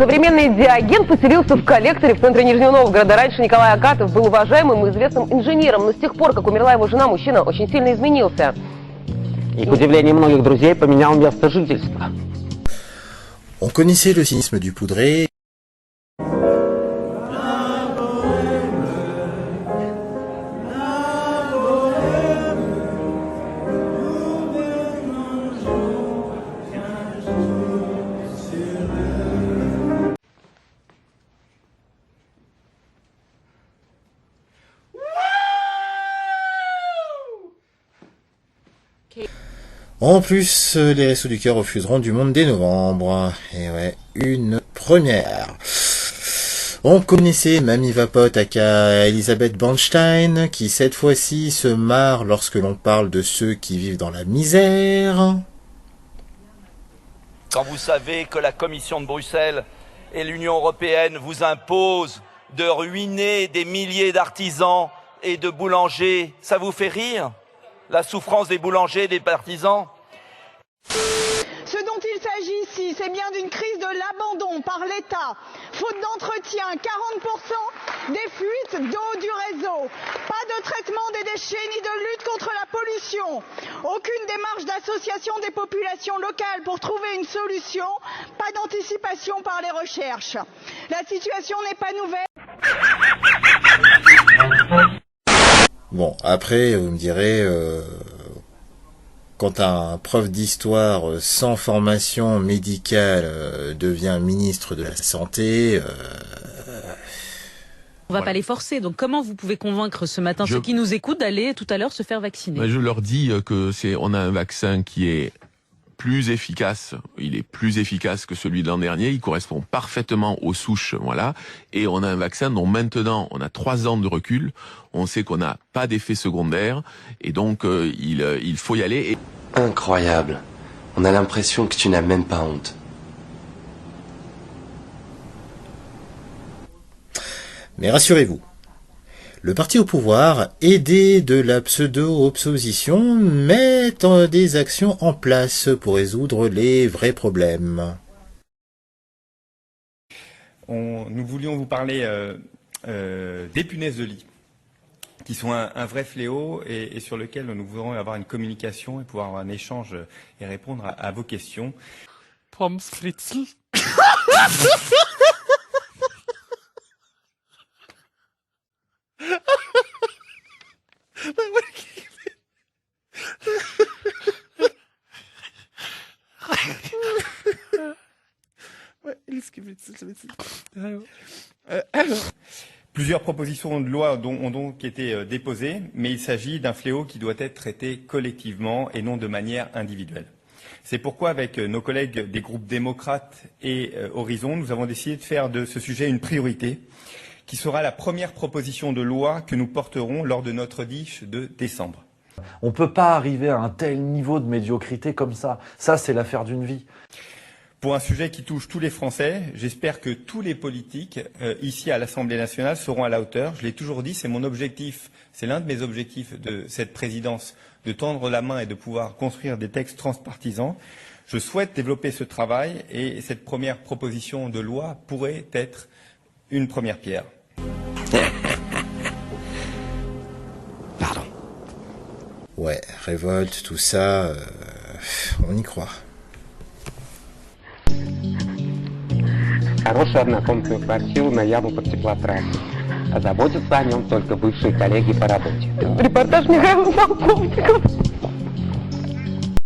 Современный Диоген поселился в коллекторе в центре Нижнего Новгорода. Раньше Николай Агатов был уважаемым и известным инженером, но с тех пор, как умерла его жена, мужчина очень сильно изменился. И, к удивлению многих друзей, поменял место жительства. On connaissait le cynisme du poudré. En plus, les Restos du Cœur refuseront du monde dès novembre. Et ouais, une première. On connaissait Mamie Vapote aka Elisabeth Bornstein, qui cette fois-ci se marre lorsque l'on parle de ceux qui vivent dans la misère. Quand vous savez que la Commission de Bruxelles et l'Union européenne vous imposent de ruiner des milliers d'artisans et de boulangers, ça vous fait rire ? La souffrance des boulangers et des artisans. Ce dont il s'agit ici, c'est bien d'une crise de l'abandon par l'État. Faute d'entretien, 40% des fuites d'eau du réseau. Pas de traitement des déchets ni de lutte contre la pollution. Aucune démarche d'association des populations locales pour trouver une solution. Pas d'anticipation par les recherches. La situation n'est pas nouvelle. Bon, après, vous me direz, quand un prof d'histoire sans formation médicale devient ministre de la Santé... On va pas les forcer, donc comment vous pouvez convaincre ce matin ceux qui nous écoutent d'aller tout à l'heure se faire vacciner ? Je leur dis que on a un vaccin qui est plus efficace, il est plus efficace que celui de l'an dernier, il correspond parfaitement aux souches, voilà, et on a un vaccin dont maintenant on a 3 ans de recul, on sait qu'on n'a pas d'effet secondaire, et donc il faut y aller. Incroyable, on a l'impression que tu n'as même pas honte. Mais rassurez-vous, le parti au pouvoir, aidé de la pseudo-opposition, met des actions en place pour résoudre les vrais problèmes. Nous voulions vous parler des punaises de lit, qui sont un vrai fléau et sur lequel nous voudrons avoir une communication et pouvoir avoir un échange et répondre à vos questions. Pommes Fritzl. Plusieurs propositions de loi ont donc été déposées, mais il s'agit d'un fléau qui doit être traité collectivement et non de manière individuelle. C'est pourquoi, avec nos collègues des groupes démocrates et Horizon, nous avons décidé de faire de ce sujet une priorité, qui sera la première proposition de loi que nous porterons lors de notre DICH de décembre. On ne peut pas arriver à un tel niveau de médiocrité comme ça. Ça, c'est l'affaire d'une vie. Pour un sujet qui touche tous les Français, j'espère que tous les politiques ici à l'Assemblée nationale seront à la hauteur. Je l'ai toujours dit, c'est mon objectif, c'est l'un de mes objectifs de cette présidence, de tendre la main et de pouvoir construire des textes transpartisans. Je souhaite développer ce travail et cette première proposition de loi pourrait être une première pierre. Pardon. Ouais, révolte, tout ça, on y croit. Хорошую однокомнатную квартиру на Яву под теплотрассе. А заботятся о нем только бывшие коллеги по работе. Репортаж Михаила Полковникова.